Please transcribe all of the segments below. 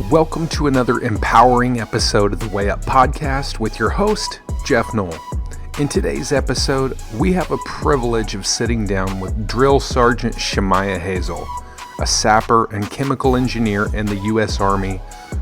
Welcome to another empowering episode of the Way Up podcast with your host, Geoff Knoll. In today's episode, we have a privilege of sitting down with Drill Sergeant Shemaiah Hazel, a sapper and chemical engineer in the U.S. Army,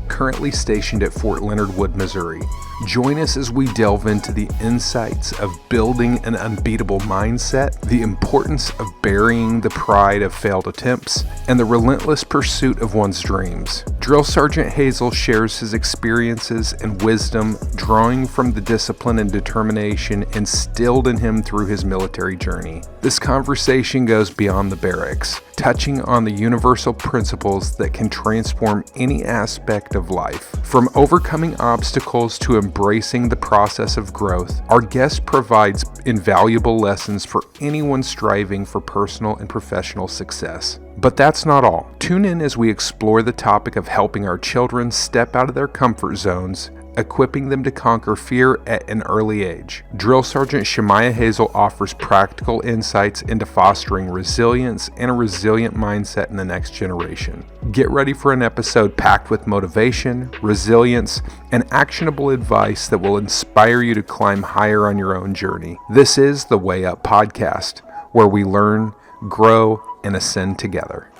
currently stationed at Fort Leonard Wood, Missouri. Join us as we delve into the insights of building an unbeatable mindset, the importance of burying the pride of failed attempts, and the relentless pursuit of one's dreams. Drill Sergeant Hazel shares his experiences and wisdom, drawing from the discipline and determination instilled in him through his military journey. This conversation goes beyond the barracks, touching on the universal principles that can transform any aspect of life. From overcoming obstacles to embracing the process of growth, our guest provides invaluable lessons for anyone striving for personal and professional success. But that's not all. Tune in as we explore the topic of helping our children step out of their comfort zones, equipping them to conquer fear at an early age. Drill Sergeant Shemaiah Hazel offers practical insights into fostering resilience and a resilient mindset in the next generation. Get ready for an episode packed with motivation, resilience, and actionable advice that will inspire you to climb higher on your own journey. This is the Way Up podcast, where we learn, grow, and ascend together.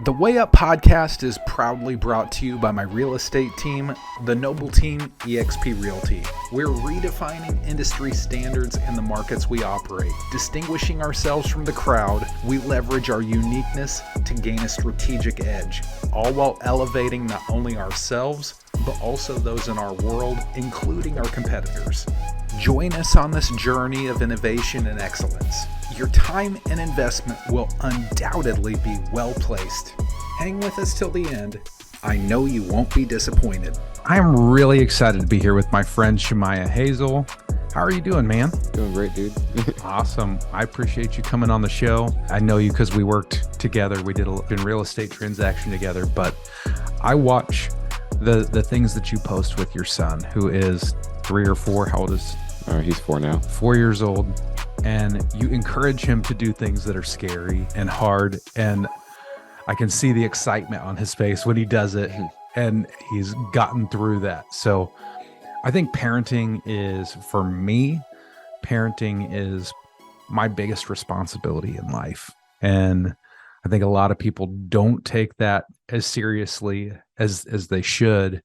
The Way Up podcast is proudly brought to you by my real estate team, the Noble Team eXp Realty. We're redefining industry standards in the markets we operate. Distinguishing ourselves from the crowd, we leverage our uniqueness to gain a strategic edge, all while elevating not only ourselves, but also those in our world, including our competitors. Join us on this journey of innovation and excellence. Your time and investment will undoubtedly be well placed. Hang with us till the end. I know you won't be disappointed. I'm really excited to be here with my friend Shemaiah Hazel. How are you doing, man? Doing great, dude. Awesome. I appreciate you coming on the show. I know you because we worked together. We did a real estate transaction together, but I watch the things that you post with your son, who is 3 or 4. How old is he's 4 now. 4 years old. And you encourage him to do things that are scary and hard. And I can see the excitement on his face when he does it. And he's gotten through that. So I think parenting is my biggest responsibility in life. And I think a lot of people don't take that as seriously as they should.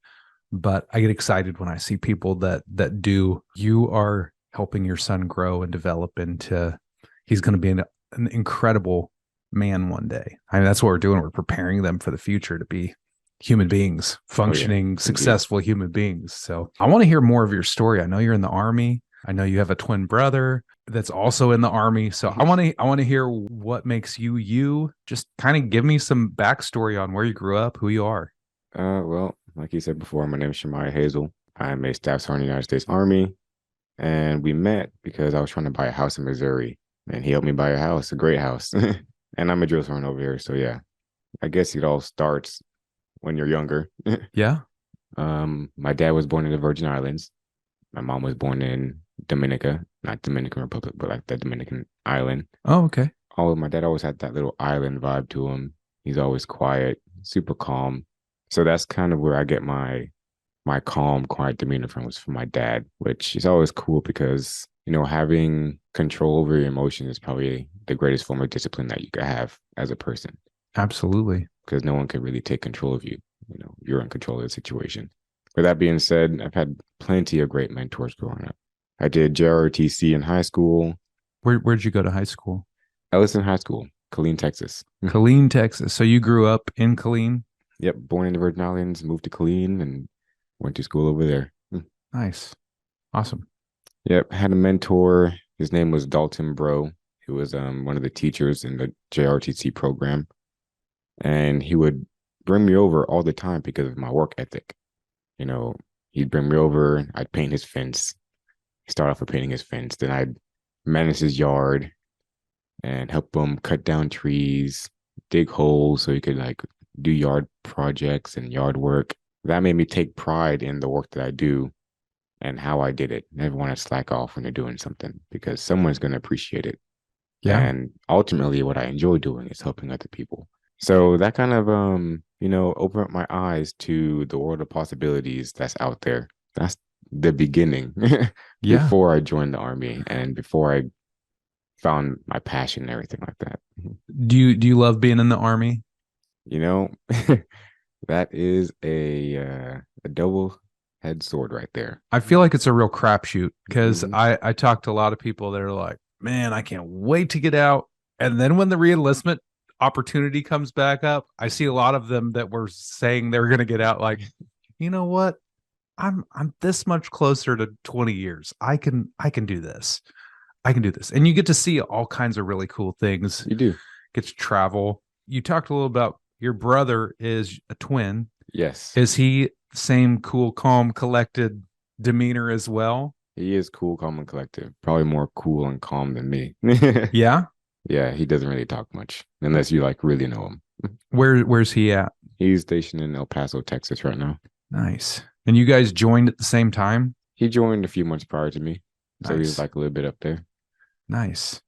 But I get excited when I see people that do. You are helping your son grow and develop into, he's going to be an incredible man one day. I mean, that's what we're doing. We're preparing them for the future to be human beings, functioning, successful human beings. So I want to hear more of your story. I know you're in the Army. I know you have a twin brother that's also in the Army. So I want to hear what makes you. Just kind of give me some backstory on where you grew up, who you are. Well, like you said before, my name is Shemaiah Hazel. I'm a Staff Sgt in the United States Army. And we met because I was trying to buy a house in Missouri. And he helped me buy a house, a great house. And I'm a drill sergeant over here. So yeah, I guess it all starts when you're younger. Yeah. My dad was born in the Virgin Islands. My mom was born in Dominica, not Dominican Republic, but like the Dominican island. Oh, okay. My dad always had that little island vibe to him. He's always quiet, super calm. So that's kind of where I get my calm, quiet demeanor from, was from my dad, which is always cool because, having control over your emotions is probably the greatest form of discipline that you could have as a person. Absolutely. Because no one can really take control of you. You're in control of the situation. With that being said, I've had plenty of great mentors growing up. I did ROTC in high school. Where'd you go to high school? Ellison High School, Killeen, Texas. Killeen, Texas. So you grew up in Killeen? Yep. Born in the Virgin Islands, moved to Killeen, and went to school over there. Nice. Awesome. Yep. Had a mentor. His name was Dalton Bro. He was one of the teachers in the ROTC program. And he would bring me over all the time because of my work ethic. He'd bring me over. I'd paint his fence. Start off with painting his fence. Then I'd manage his yard and help him cut down trees, dig holes so he could do yard projects and yard work. That made me take pride in the work that I do and how I did it. Never want to slack off when they're doing something because someone's going to appreciate it. Yeah. And ultimately what I enjoy doing is helping other people. So that kind of open up my eyes to the world of possibilities that's out there. That's the beginning Yeah. before I joined the army and before I found my passion and everything like that. Do you love being in the army? You know, that is a double head sword right there. I feel like it's a real crapshoot because Hmm. I talk to a lot of people that are like, man, I can't wait to get out. And then when the reenlistment opportunity comes back up, I see a lot of them that were saying they're going to get out. Like, you know what? I'm this much closer to 20 years. I can do this. I can do this. And you get to see all kinds of really cool things. You do. Get to travel. You talked a little about your brother is a twin. Yes. Is he same cool, calm, collected demeanor as well? He is cool, calm, and collective. Probably more cool and calm than me. Yeah. Yeah, he doesn't really talk much unless you like really know him. Where's he at? He's stationed in El Paso, Texas right now. Nice. And you guys joined at the same time? He joined a few months prior to me. So he was Nice. like a little bit up there. Nice.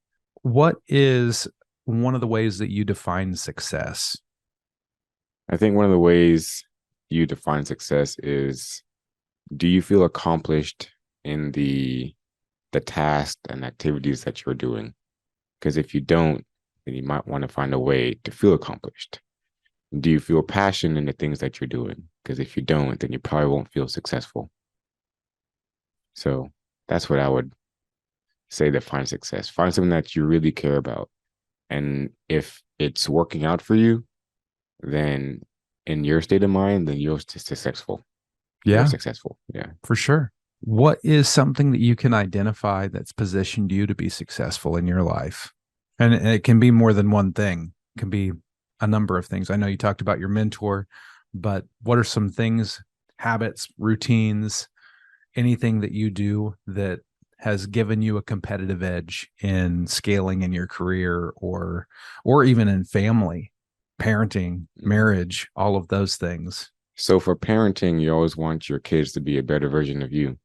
What is one of the ways that you define success? I think one of the ways you define success is, do you feel accomplished in the tasks and activities that you're doing? Because if you don't, then you might want to find a way to feel accomplished. Do you feel passion in the things that you're doing? Because if you don't, then you probably won't feel successful. So that's what I would say define success. Find something that you really care about. And if it's working out for you, then in your state of mind, then you're successful. You're Yeah, successful. Yeah. for sure. What is something that you can identify that's positioned you to be successful in your life? And it can be more than one thing. It can be a number of things. I know you talked about your mentor, but what are some things, habits, routines, anything that you do that has given you a competitive edge in scaling in your career or even in family, parenting, marriage, all of those things? So for parenting, you always want your kids to be a better version of you.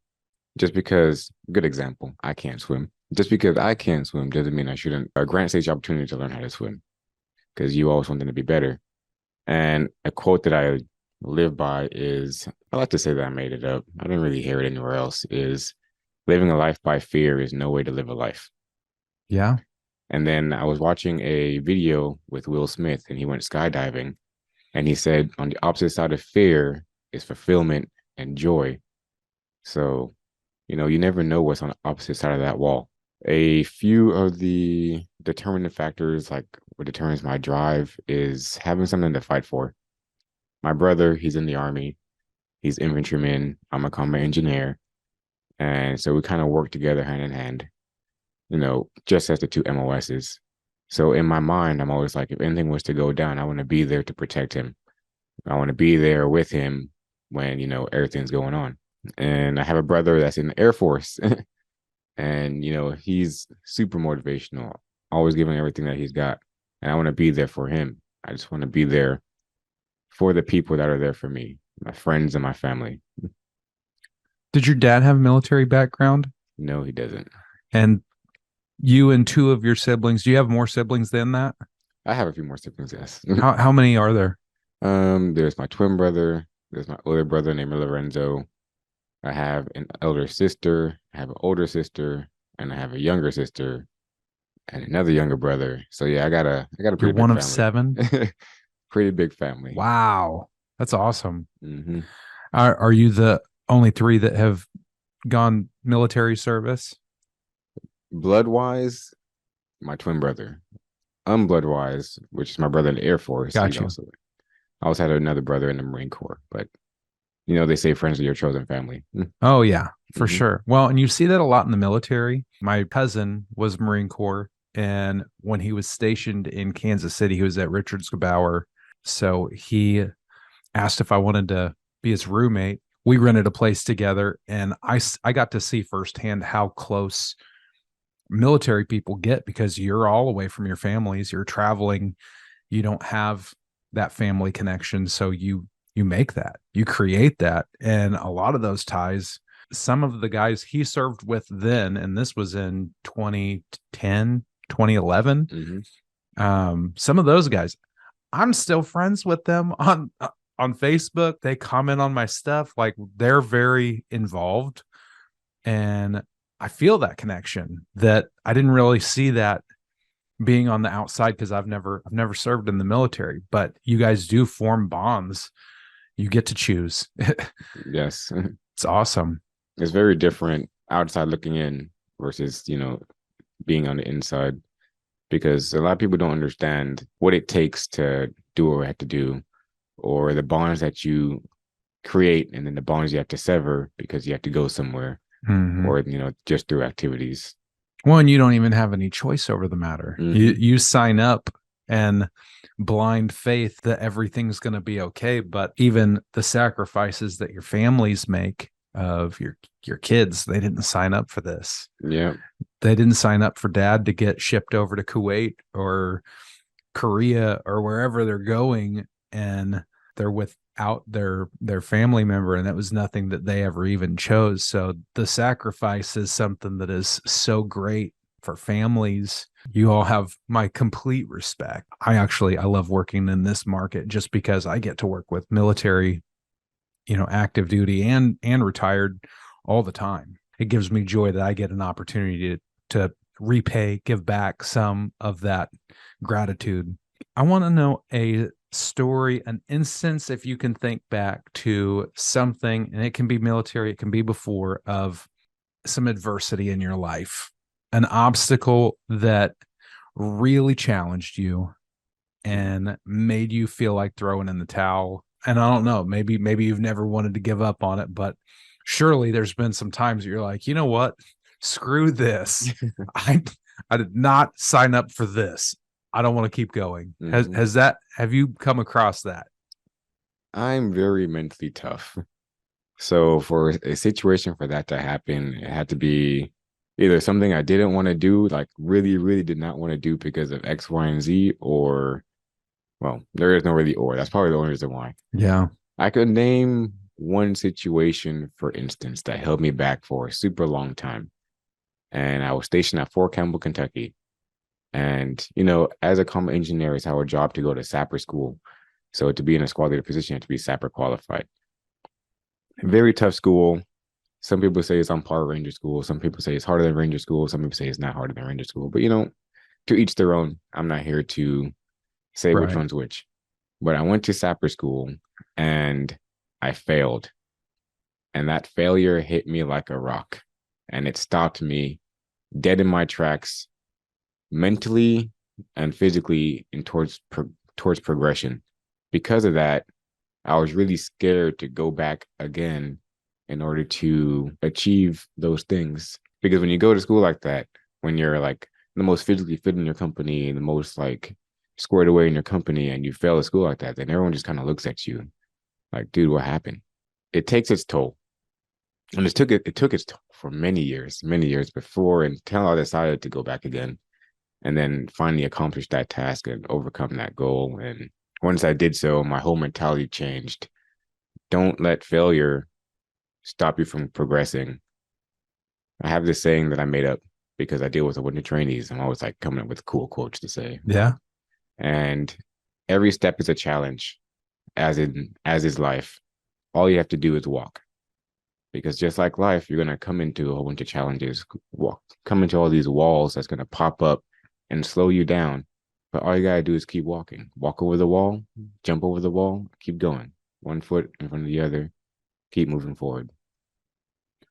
Just because, good example, I can't swim. Just because I can't swim doesn't mean I shouldn't grant stage opportunity to learn how to swim, because you always want them to be better. And a quote that I live by is, I like to say that I made it up. I didn't really hear it anywhere else, is living a life by fear is no way to live a life. Yeah. And then I was watching a video with Will Smith and he went skydiving and he said on the opposite side of fear is fulfillment and joy. So, you never know what's on the opposite side of that wall. A few of the determining factors, like what determines my drive, is having something to fight for. My brother, he's in the army. He's infantryman. I'm a combat engineer. And so we kind of work together hand in hand, just as the two MOSs. So in my mind, I'm always like, if anything was to go down, I want to be there to protect him. I want to be there with him when, everything's going on. And I have a brother that's in the Air Force. And, he's super motivational, always giving everything that he's got. And I want to be there for him. I just want to be there for the people that are there for me, my friends and my family. Did your dad have a military background? No, he doesn't. And you and two of your siblings, do you have more siblings than that? I have a few more siblings, yes. How many are there? There's my twin brother. There's my older brother named Lorenzo. I have an elder sister. I have an older sister, and I have a younger sister, and another younger brother. So yeah, I got a You're pretty one big of family. 7. Pretty big family. Wow. That's awesome. Mm-hmm. Are you the only 3 that have gone military service? Blood wise, my twin brother. Unblood wise, which is my brother in the Air Force. Got you. I also had another brother in the Marine Corps, but they say friends are your chosen family. Oh yeah, for Mm-hmm. sure. Well, and you see that a lot in the military. My cousin was Marine Corps, and when he was stationed in Kansas City, he was at Richards Gebauer. So he asked if I wanted to be his roommate. We rented a place together, and I got to see firsthand how close military people get because you're all away from your families. You're traveling. You don't have that family connection. So you make that, you create that. And a lot of those ties, some of the guys he served with then, and this was in 2010, 2011. Mm-hmm. Some of those guys, I'm still friends with them on Facebook. They comment on my stuff. Like, they're very involved, and I feel that connection that I didn't really see that being on the outside, because I've never served in the military, but you guys do form bonds. You get to choose. Yes. It's awesome. It's very different outside looking in versus, being on the inside, because a lot of people don't understand what it takes to do what we have to do, or the bonds that you create and then the bonds you have to sever because you have to go somewhere, or, just through activities. Well, and you don't even have any choice over the matter. You sign up and blind faith that everything's going to be okay. But even the sacrifices that your families make of your kids, they didn't sign up for this. Yeah. They didn't sign up for dad to get shipped over to Kuwait or Korea or wherever they're going, and they're without their family member, and that was nothing that they ever even chose. So the sacrifice is something that is so great for families. You all have my complete respect. I love working in this market just because I get to work with military, active duty and retired all the time. It gives me joy that I get an opportunity to repay, give back some of that gratitude. I want to know a story, an instance, if you can think back to something, and it can be military, it can be before, of some adversity in your life, an obstacle that really challenged you and made you feel like throwing in the towel. And I don't know, maybe you've never wanted to give up on it, but surely there's been some times that you're like, you know what? Screw this. I did not sign up for this. I don't want to keep going. Have you come across that? I'm very mentally tough. So for a situation for that to happen, it had to be either something I didn't want to do, like really, really did not want to do because of X, Y, and Z, or, well, there is no really or. That's probably the only reason why. Yeah. I could name one situation, for instance, that held me back for a super long time. And I was stationed at Fort Campbell, Kentucky. And, as a combat engineer, it's our job to go to Sapper school. So to be in a squad leader position, you have to be Sapper qualified. Very tough school. Some people say it's on par with Ranger school. Some people say it's harder than Ranger school. Some people say it's not harder than Ranger school. But, to each their own. I'm not here to say which one's which. But I went to Sapper school and I failed. And that failure hit me like a rock. And it stopped me dead in my tracks, mentally and physically, and towards progression. Because of that, I was really scared to go back again in order to achieve those things. Because when you go to school like that, when you're like the most physically fit in your company, the most like squared away in your company, and you fail at school like that, then everyone just kind of looks at you like, dude, what happened? It takes its toll. And it took its toll for many years before, until I decided to go back again, and then finally accomplish that task and overcome that goal. And once I did so, my whole mentality changed. Don't let failure stop you from progressing. I have this saying that I made up because I deal with a bunch of trainees. I'm always like coming up with cool quotes to say. Yeah. And every step is a challenge, as is life. All you have to do is walk. Because just like life, you're going to come into a whole bunch of challenges, come into all these walls that's going to pop up and slow you down. But all you got to do is keep walking. Walk over the wall, jump over the wall, keep going. One foot in front of the other, keep moving forward.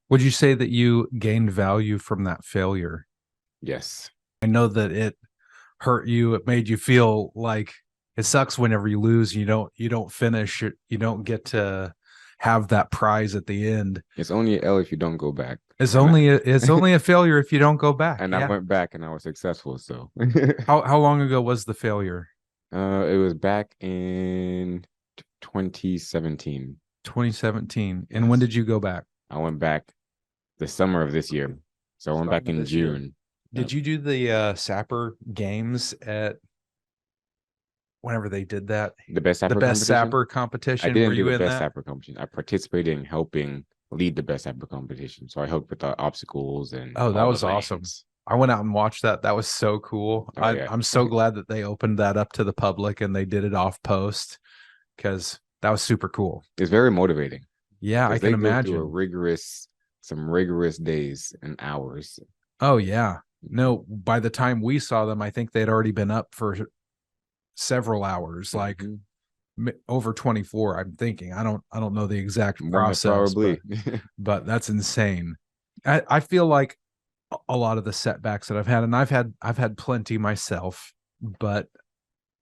Would you say that you gained value from that failure? Yes. I know that it hurt you. It made you feel like it sucks whenever you lose. You don't finish. You don't get to have that prize at the end. It's only an L if you don't go back. It's only a failure if you don't go back. And I went back and I was successful. So how long ago was the failure? It was back in 2017. 2017. And when did you go back? I went back the summer of this year. So I went back in June. Did you do the Sapper games at whenever they did that? The best Sapper competition? I didn't do the best Sapper competition. I participated in helping lead the best Sapper competition. So I helped with the obstacles and that was awesome. I went out and watched that. That was so cool. Oh yeah. I'm so glad that they opened that up to the public and they did it off post because that was super cool. It's very motivating. Yeah, I Because can they go through imagine. some rigorous days and hours. Oh yeah. No, by the time we saw them, I think they'd already been up for several hours, like over 24. I'm thinking. I don't know the exact More process, probably. but that's insane. I feel like a lot of the setbacks that I've had, and I've had plenty myself, but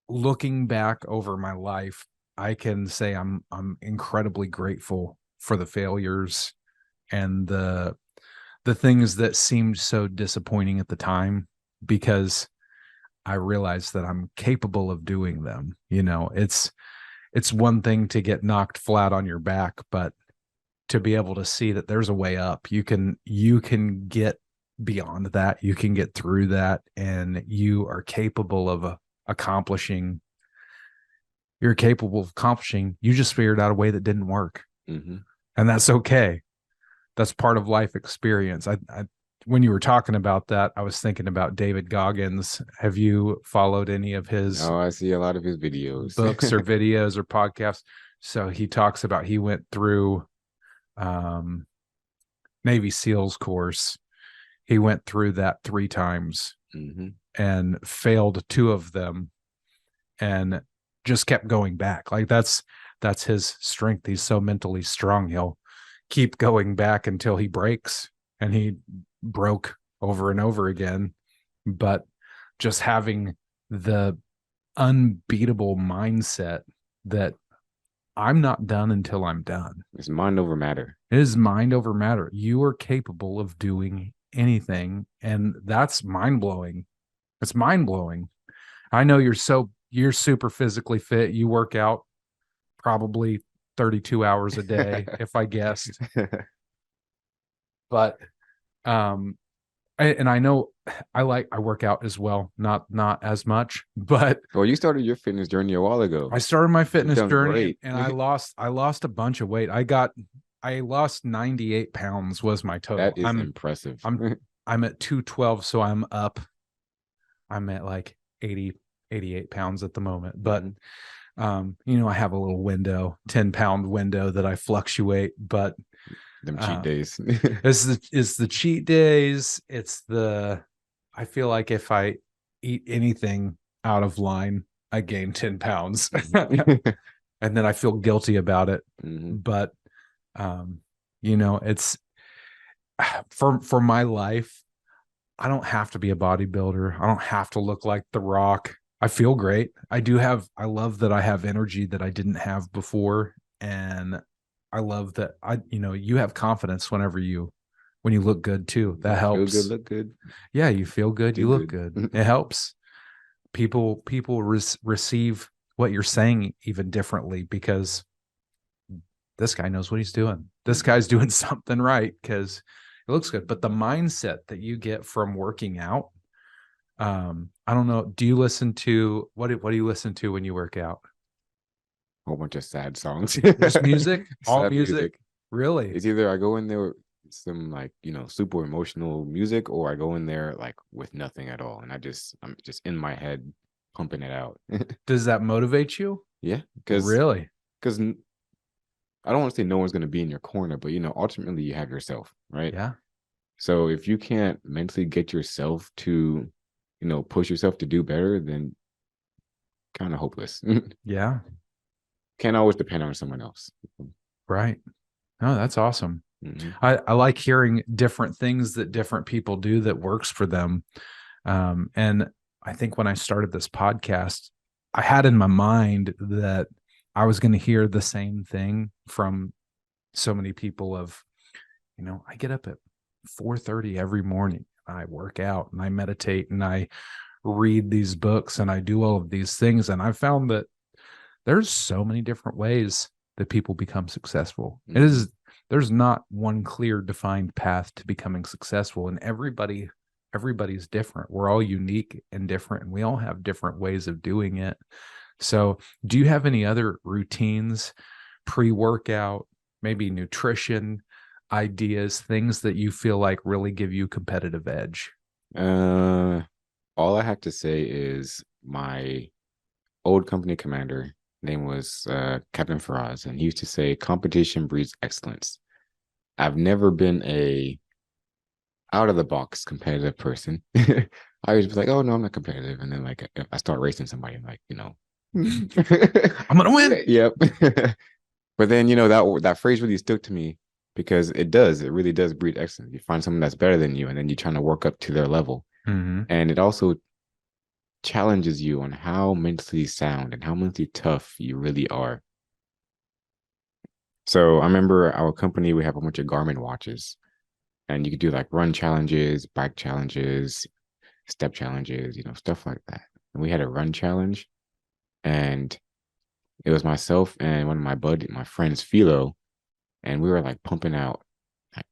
looking back over my life, I can say I'm incredibly grateful for the failures and the things that seemed so disappointing at the time, because I realized that I'm capable of doing them. You know, it's one thing to get knocked flat on your back, but to be able to see that there's a way up, you can get beyond that, you can get through that, and you are capable of accomplishing. You're capable of accomplishing. You just figured out a way that didn't work, and that's okay. That's part of life experience. I when you were talking about that, I was thinking about David Goggins. Have you followed any of his Oh, I see a lot of his videos, books or videos or podcasts? So he talks about he went through um, Navy SEALs course. He went through that 3 times and failed 2 of them, and just kept going back. Like that's his strength. He's so mentally strong. He'll keep going back until he breaks, and he broke over and over again. But just having the unbeatable mindset that I'm not done until I'm done. It's mind over matter. It is mind over matter. You are capable of doing anything, and that's mind blowing. It's mind blowing. I know you're super physically fit. You work out probably 32 hours a day, if I guessed. But and I know I work out as well, not as much, but Well, you started your fitness journey a while ago. I started my fitness done journey great. and I lost a bunch of weight. I lost 98 pounds was my total. That is impressive. I'm at 212, so I'm at like 88 pounds at the moment. But you know, I have a little window, 10-pound window that I fluctuate, but them cheat days. It's the cheat days. I feel like if I eat anything out of line, I gain 10 pounds. And then I feel guilty about it. But you know, it's for my life, I don't have to be a bodybuilder. I don't have to look like The Rock. I feel great. I love that I have energy that I didn't have before. And I love that you have confidence when you look good too. That helps. Feel good, look good. Yeah, you feel good, you look good. It helps. People receive what you're saying even differently because this guy knows what he's doing. This guy's doing something right because it looks good. But the mindset that you get from working out, I don't know. Do you listen to what do you listen to when you work out? A whole bunch of sad songs. Just music? All Sad music? Really? It's either I go in there with some like, super emotional music, or I go in there like with nothing at all. And I'm just in my head pumping it out. Does that motivate you? Yeah. Really? Because I don't want to say no one's going to be in your corner, but ultimately you have yourself, right? Yeah. So if you can't mentally get yourself to, push yourself to do better, then kind of hopeless. Yeah. Can't always depend on someone else. Right. Oh, that's awesome. I like hearing different things that different people do that works for them. And I think when I started this podcast, I had in my mind that I was going to hear the same thing from so many people of, I get up at 4:30 every morning. I work out and I meditate and I read these books and I do all of these things. And I found that there's so many different ways that people become successful. There's not one clear defined path to becoming successful, and everybody's different. We're all unique and different, and we all have different ways of doing it. So do you have any other routines, pre-workout, maybe nutrition ideas, things that you feel like really give you competitive edge? Uh, all I have to say is my old company commander name was Captain Faraz, and he used to say, "Competition breeds excellence." I've never been a out of the box competitive person. I always be like, "Oh no, I'm not competitive," and then like if I start racing somebody, I'm like, I'm gonna win. Yep. But then that phrase really stuck to me because it really does breed excellence. You find someone that's better than you, and then you're trying to work up to their level, and it also challenges you on how mentally sound and how mentally tough you really are. So I remember our company, we have a bunch of Garmin watches, and you could do like run challenges, bike challenges, step challenges, stuff like that. And we had a run challenge, and it was myself and one of my friends, Philo, and we were like pumping out like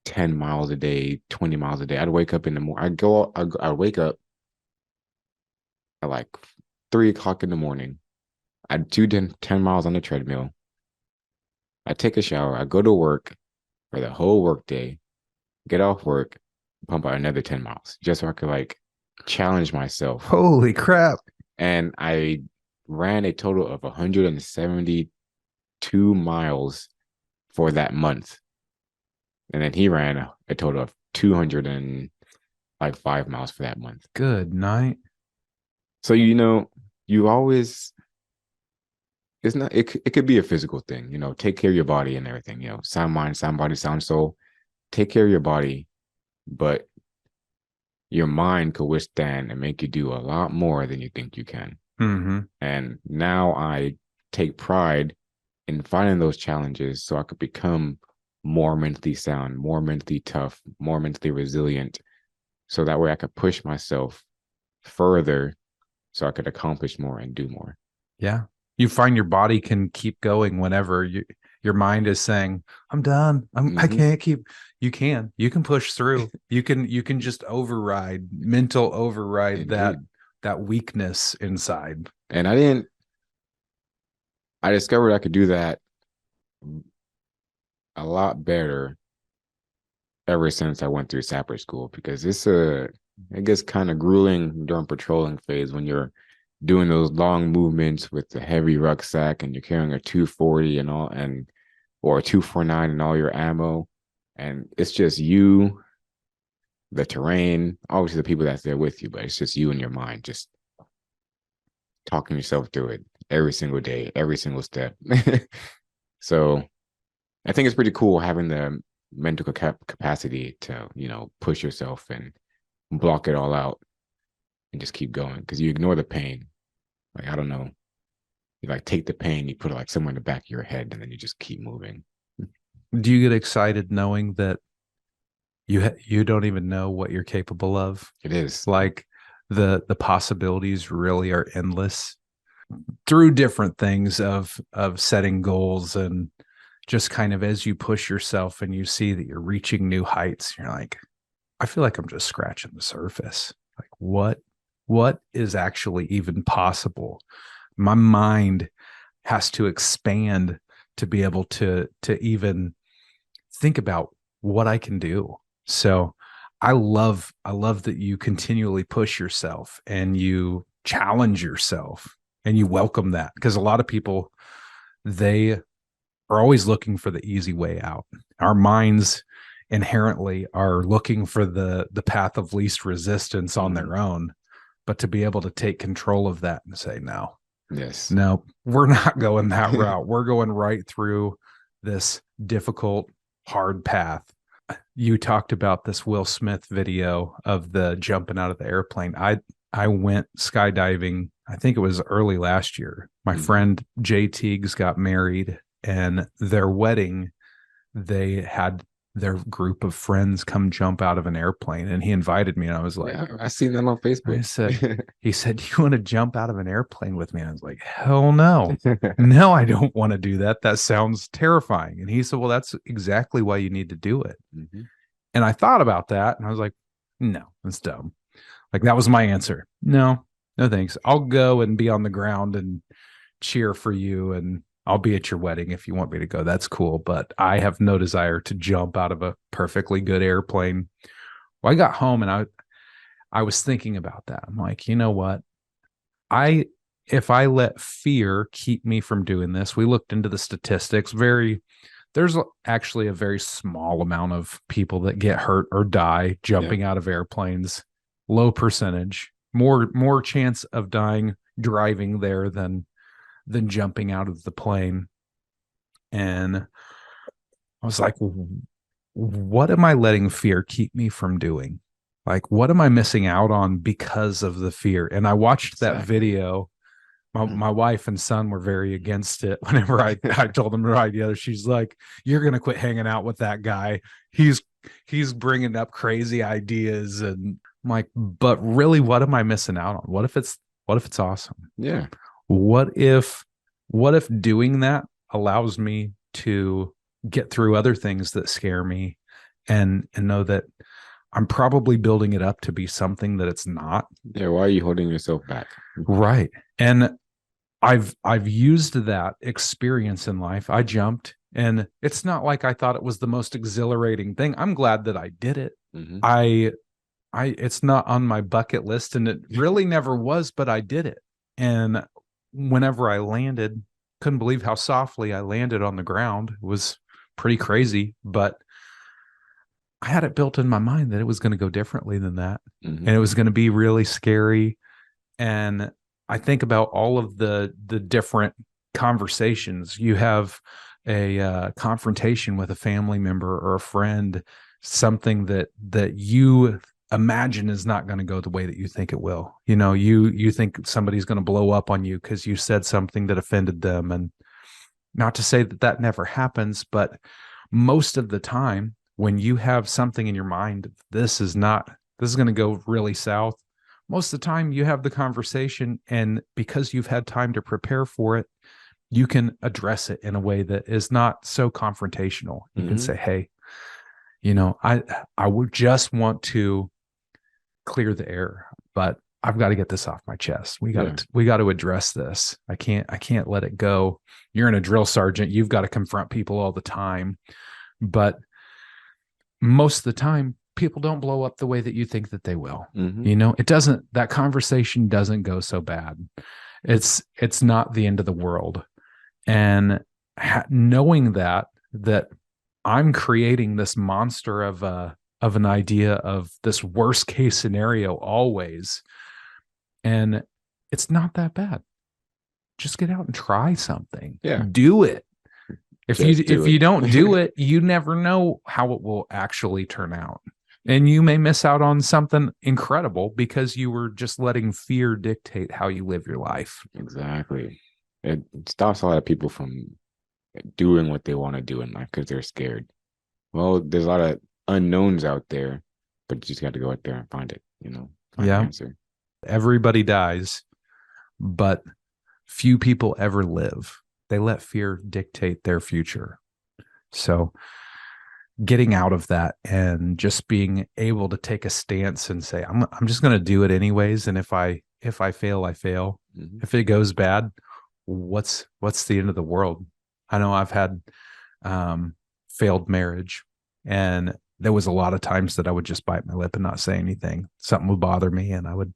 10 miles a day, 20 miles a day. I'd wake up in the morning. I'd wake up at like 3 o'clock in the morning. I'd do 10 miles on the treadmill. I take a shower. I go to work for the whole work day, get off work, pump out another 10 miles just so I could like challenge myself. Holy crap. And I ran a total of 172 miles for that month. And then he ran a total of 205 miles for that month. Good night. So, you always, it's not, it could be a physical thing, take care of your body and everything, sound mind, sound body, sound soul. Take care of your body, but your mind could withstand and make you do a lot more than you think you can. And now I take pride in finding those challenges so I could become more mentally sound, more mentally tough, more mentally resilient. So that way I could push myself further so I could accomplish more and do more. Yeah. You find your body can keep going whenever your mind is saying, I'm done. I can't keep. You can push through. You can just mental override Indeed. that weakness inside. And I discovered I could do that a lot better ever since I went through Sapper school, because it gets kind of grueling during patrolling phase when you're doing those long movements with the heavy rucksack and you're carrying a 240 and all, or a 249 and all your ammo, and it's just you, the terrain, obviously the people that's there with you, but it's just you and your mind just talking yourself through it every single day, every single step. So I think it's pretty cool having the mental capacity to, push yourself and block it all out and just keep going, because you ignore the pain. Like, I don't know, you like take the pain, you put it like somewhere in the back of your head, and then you just keep moving. Do you get excited knowing that you don't even know what you're capable of? It is like the possibilities really are endless through different things of setting goals, and just kind of as you push yourself and you see that you're reaching new heights, you're like, I feel like I'm just scratching the surface. Like what is actually even possible? My mind has to expand to be able to even think about what I can do. So I love that you continually push yourself and you challenge yourself and you welcome that, because a lot of people, they are always looking for the easy way out. Our minds inherently are looking for the path of least resistance on their own, but to be able to take control of that and say, no, we're not going that route. We're going right through this difficult, hard path. You talked about this Will Smith video of the jumping out of the airplane. I went skydiving, I think it was early last year. My friend Jay Teagues got married, and their wedding, they had their group of friends come jump out of an airplane, and he invited me, and I was like, yeah, I seen that on Facebook. He said, do you want to jump out of an airplane with me? And I was like, hell no. No, I don't want to do that. That sounds terrifying. And he said, well, that's exactly why you need to do it. And I thought about that, and I was like, no, that's dumb. Like, that was my answer. No thanks. I'll go and be on the ground and cheer for you, and I'll be at your wedding if you want me to go. That's cool. But I have no desire to jump out of a perfectly good airplane. Well, I got home and I was thinking about that. I'm like, you know what? If I let fear keep me from doing this, we looked into the statistics. There's actually a very small amount of people that get hurt or die jumping out of airplanes. Low percentage, more chance of dying driving there than jumping out of the plane. And I was like, what am I letting fear keep me from doing? Like, what am I missing out on because of the fear? And I watched that video. My wife and son were very against it. Whenever I told them to ride together, she's like, "You're going to quit hanging out with that guy. He's bringing up crazy ideas." And I'm like, but really, what am I missing out on? What if it's awesome? Yeah. What if doing that allows me to get through other things that scare me and know that I'm probably building it up to be something that it's not. Yeah. Why are you holding yourself back? Right. And I've used that experience in life. I jumped, and it's not like I thought it was the most exhilarating thing. I'm glad that I did it. Mm-hmm. It's not on my bucket list, and it really never was, but I did it. And whenever I landed, couldn't believe how softly I landed on the ground. It was pretty crazy, but I had it built in my mind that it was going to go differently than that. Mm-hmm. And it was going to be really scary. And I think about all of the different conversations. You have a confrontation with a family member or a friend, something that you imagine is not going to go the way that you think it will. You know, you think somebody's going to blow up on you because you said something that offended them. And not to say that never happens, but most of the time when you have something in your mind, this is going to go really south. Most of the time you have the conversation, and because you've had time to prepare for it, you can address it in a way that is not so confrontational. You can say, hey, you know, I would just want to clear the air, but I've got to get this off my chest. We got to address this. I can't let it go. You're in a drill sergeant. You've got to confront people all the time. But most of the time, people don't blow up the way that you think that they will. Mm-hmm. You know, that conversation doesn't go so bad. It's not the end of the world. And knowing that I'm creating this monster of an idea of this worst case scenario always, and it's not that bad. Just get out and try something. Yeah, do it. If you don't do it, you never know how it will actually turn out. And you may miss out on something incredible because you were just letting fear dictate how you live your life. Exactly. It stops a lot of people from doing what they want to do in life because they're scared. Well, there's a lot of unknowns out there, but you just got to go out there and find it, find the answer. Everybody dies, but few people ever live. They let fear dictate their future. So getting out of that and just being able to take a stance and say, I'm just going to do it anyways. And if I fail, I fail. Mm-hmm. If it goes bad, what's the end of the world? I know I've had failed marriage, and there was a lot of times that I would just bite my lip and not say anything. Something would bother me, and I would,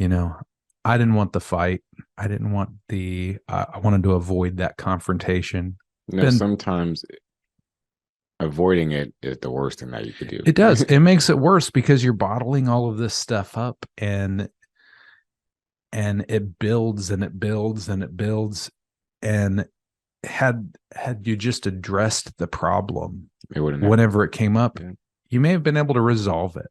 I didn't want the fight. I didn't want I wanted to avoid that confrontation. Sometimes avoiding it is the worst thing that you could do. It does. It makes it worse because you're bottling all of this stuff up, and it builds and it builds and it builds. And had you just addressed the problem whenever it came up, you may have been able to resolve it.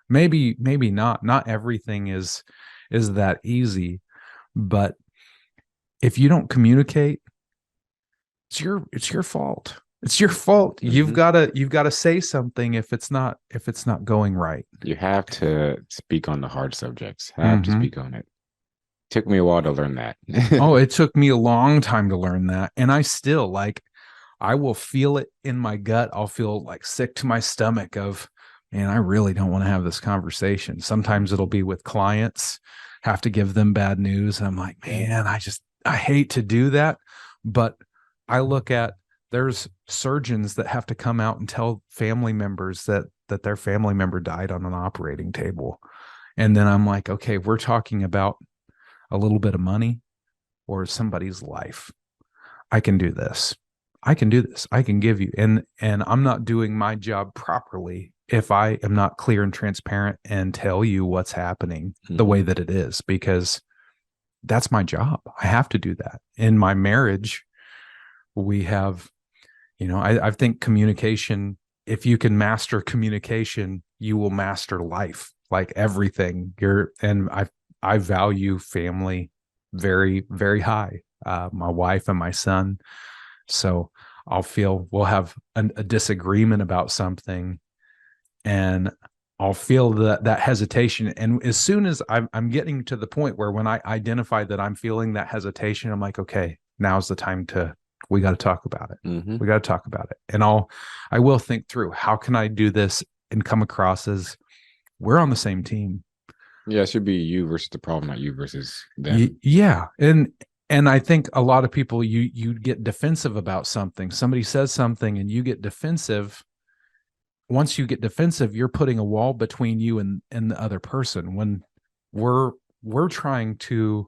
Maybe not. Not everything is that easy, but if you don't communicate, it's your fault. It's your fault. Mm-hmm. You've got to say something if it's not going right. You have to speak on the hard subjects. Have to speak on it. Took me a while to learn that. Oh, it took me a long time to learn that. And I still I will feel it in my gut. I'll feel sick to my stomach of, man, I really don't want to have this conversation. Sometimes it'll be with clients, have to give them bad news. And I'm like, man, I hate to do that. But I look at there's surgeons that have to come out and tell family members that their family member died on an operating table. And then I'm like, okay, we're talking about a little bit of money or somebody's life. I can do this. I can do this. I can give you. And I'm not doing my job properly if I am not clear and transparent and tell you what's happening the way that it is, because that's my job. I have to do that. In my marriage, we have, I think communication, if you can master communication, you will master life, like everything. I value family very, very high. My wife and my son. So we'll have a disagreement about something, and I'll feel that hesitation. And as soon as I'm getting to the point where when I identify that I'm feeling that hesitation, I'm like, okay, now's the time we got to talk about it. We got to talk about it. And I will think through, how can I do this and come across as we're on the same team? Yeah, it should be you versus the problem, not you versus them. Yeah. And I think a lot of people, you get defensive about something. Somebody says something and you get defensive. Once you get defensive, you're putting a wall between you and the other person, when we're trying to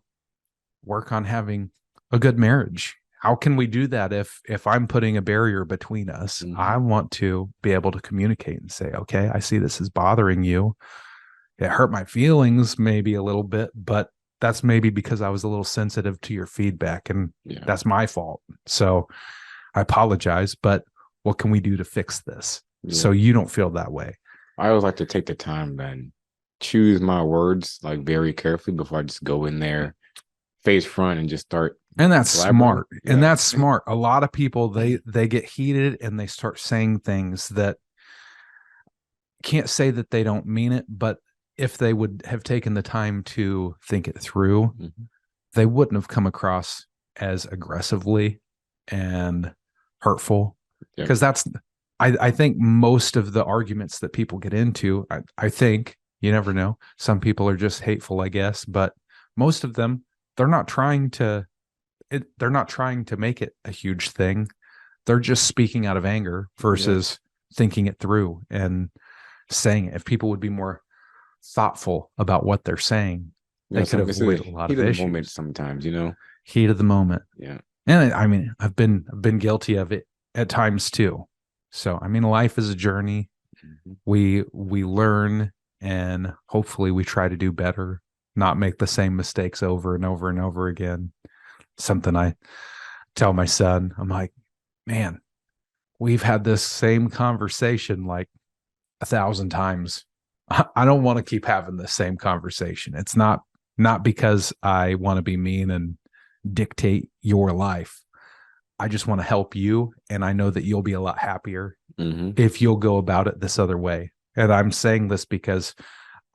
work on having a good marriage. How can we do that if I'm putting a barrier between us? I want to be able to communicate and say, okay, I see this is bothering you. It hurt my feelings maybe a little bit, but that's maybe because I was a little sensitive to your feedback, and that's my fault. So I apologize, but what can we do to fix this so you don't feel that way? I always like to take the time and choose my words like very carefully before I just go in there face front and just start. And that's smart. Yeah. And that's smart. A lot of people, they get heated and they start saying things that can't say that they don't mean it, but if they would have taken the time to think it through, they wouldn't have come across as aggressively and hurtful. Because I think most of the arguments that people get into, I think, you never know, some people are just hateful, I guess, but most of them, they're not trying to make it a huge thing. They're just speaking out of anger versus thinking it through and saying it. If people would be more thoughtful about what they're saying, they could avoid a lot of issues. Moment sometimes, heat of the moment. Yeah. And I mean, I've been guilty of it at times too. So, I mean, life is a journey. We learn, and hopefully we try to do better, not make the same mistakes over and over and over again. Something I tell my son, I'm like, man, we've had this same conversation like 1,000 times. I don't want to keep having the same conversation. It's not because I want to be mean and dictate your life. I just want to help you. And I know that you'll be a lot happier if you'll go about it this other way. And I'm saying this because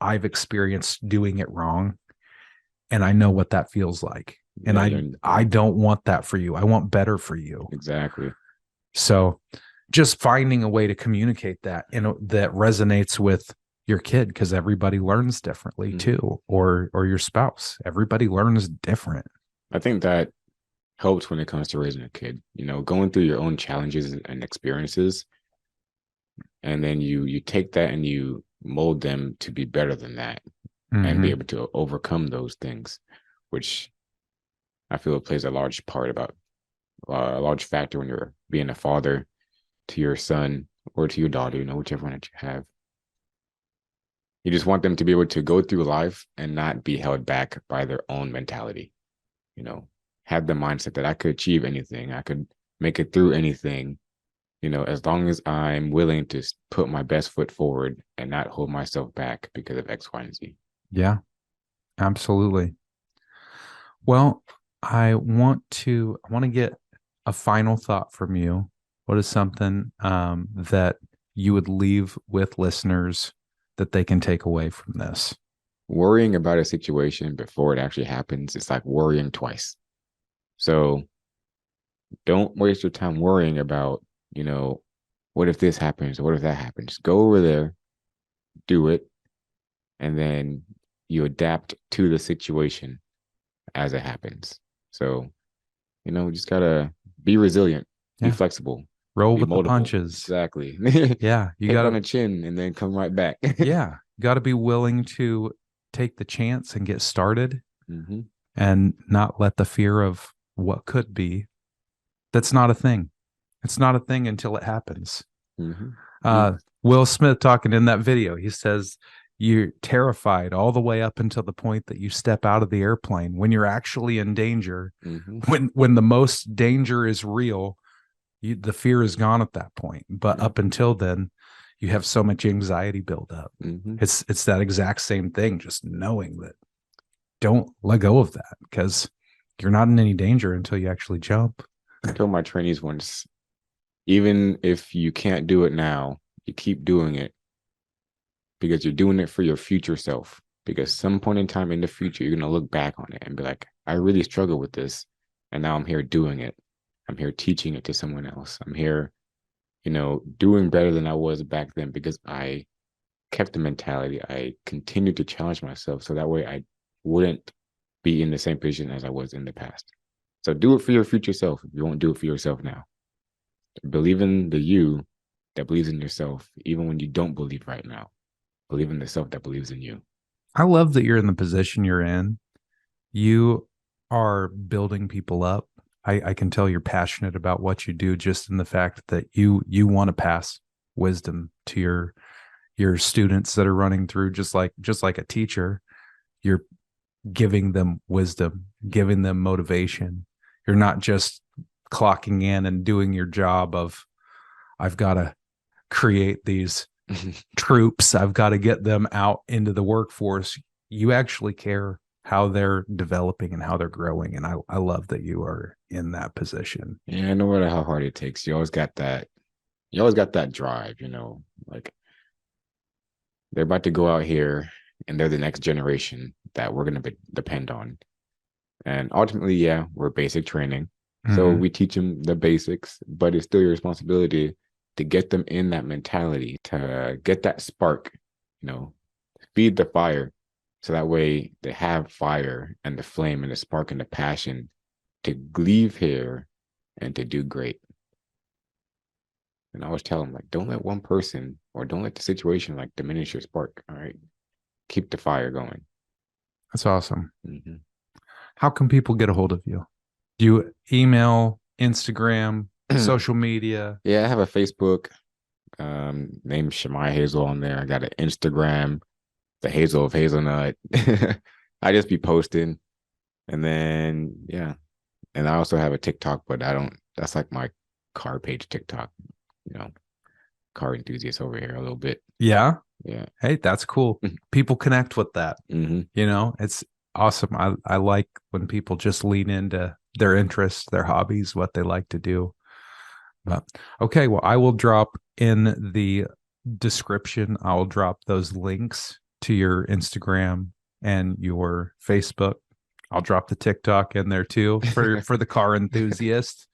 I've experienced doing it wrong, and I know what that feels like. And I don't want that for you. I want better for you. Exactly. So just finding a way to communicate that, that resonates with your kid, because everybody learns differently too, or your spouse. Everybody learns different. I think that helps when it comes to raising a kid, going through your own challenges and experiences. And then you take that and you mold them to be better than that and be able to overcome those things, which I feel plays a large part a large factor when you're being a father to your son or to your daughter, whichever one that you have. You just want them to be able to go through life and not be held back by their own mentality. Have the mindset that I could achieve anything. I could make it through anything, as long as I'm willing to put my best foot forward and not hold myself back because of X, Y, and Z. Yeah, absolutely. Well, I want to get a final thought from you. What is something that you would leave with listeners that they can take away from this? Worrying about a situation before it actually happens, it's like worrying twice. So don't waste your time worrying about, what if this happens? Or what if that happens? Go over there, do it, and then you adapt to the situation as it happens. So, just gotta be resilient. Be flexible. Roll Be with multiple. the punches. Exactly. Yeah. You Hit got on to, the chin and then come right back. yeah. Got to be willing to take the chance and get started Mm-hmm. and not let the fear of what could be. That's not a thing. It's not a thing until it happens. Mm-hmm. Will Smith talking in that video, he says, you're terrified all the way up until the point that you step out of the airplane when you're actually in danger. Mm-hmm. When the most danger is real, the fear is gone at that point. But up until then, you have so much anxiety build up. Mm-hmm. It's that exact same thing, just knowing that don't let go of that because you're not in any danger until you actually jump. I told my trainees once, even if you can't do it now, you keep doing it because you're doing it for your future self. Because some point in time in the future, you're going to look back on it and be like, I really struggled with this. And now I'm here doing it. I'm here teaching it to someone else. I'm here, doing better than I was back then because I kept the mentality. I continued to challenge myself so that way I wouldn't be in the same position as I was in the past. So do it for your future self if you won't do it for yourself now. Believe in the you that believes in yourself, even when you don't believe right now. Believe in the self that believes in you. I love that you're in the position you're in. You are building people up. I can tell you're passionate about what you do just in the fact that you want to pass wisdom to your students that are running through just like a teacher. You're giving them wisdom, giving them motivation. You're not just clocking in and doing your job of I've got to create these troops. I've got to get them out into the workforce. You actually care how they're developing and how they're growing. And I love that you are in that position. Yeah, no matter how hard it takes, you always got that drive, like they're about to go out here and they're the next generation that we're going to depend on. And ultimately, yeah, we're basic training. So we teach them the basics, but it's still your responsibility to get them in that mentality, to get that spark, feed the fire. So that way they have fire and the flame and the spark and the passion to leave here and to do great. And I always tell them, like, don't let one person or don't let the situation like diminish your spark. All right. Keep the fire going. That's awesome. Mm-hmm. How can people get a hold of you? Do you email, Instagram, social media? Yeah, I have a Facebook named Shemaiah Hazel on there. I got an Instagram, the Hazel of Hazelnut. I just be posting. And then, yeah. And I also have a TikTok, but that's like my car page TikTok, car enthusiast over here a little bit. Yeah. Yeah. Hey, that's cool. People connect with that. Mm-hmm. It's awesome. I like when people just lean into their interests, their hobbies, what they like to do. But okay, well, I will drop in the description. I will drop those links to your Instagram and your Facebook. I'll drop the TikTok in there too for the car enthusiast.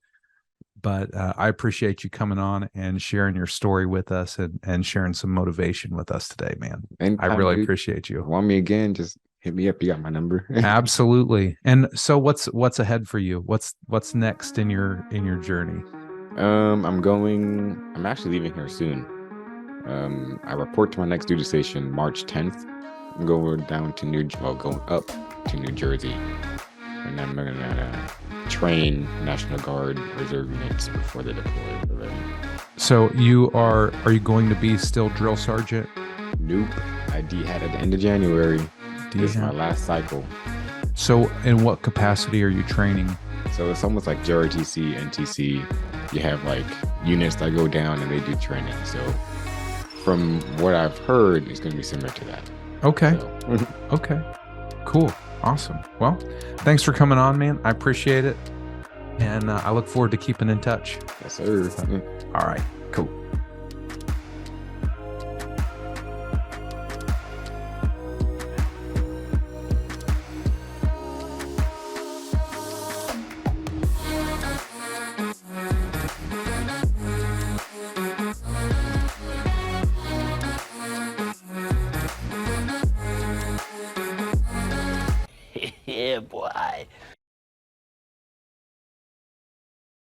But I appreciate you coming on and sharing your story with us and sharing some motivation with us today, man. I really appreciate you. Want me again? Just hit me up. You got my number. Absolutely. And so what's ahead for you? What's next in your journey? I'm actually leaving here soon. I report to my next duty station March 10th. I'm going up to New Jersey. And I'm gonna train National Guard reserve units before they deploy already. So are you going to be still drill sergeant? Nope. I had at the end of January. This is my last cycle. So in what capacity are you training? So it's almost like ROTC, NTC. You have like units that go down and they do training. So from what I've heard, it's going to be similar to that. Okay. So. Okay. Cool. Awesome. Well, thanks for coming on, man. I appreciate it. And I look forward to keeping in touch. Yes, sir. All right.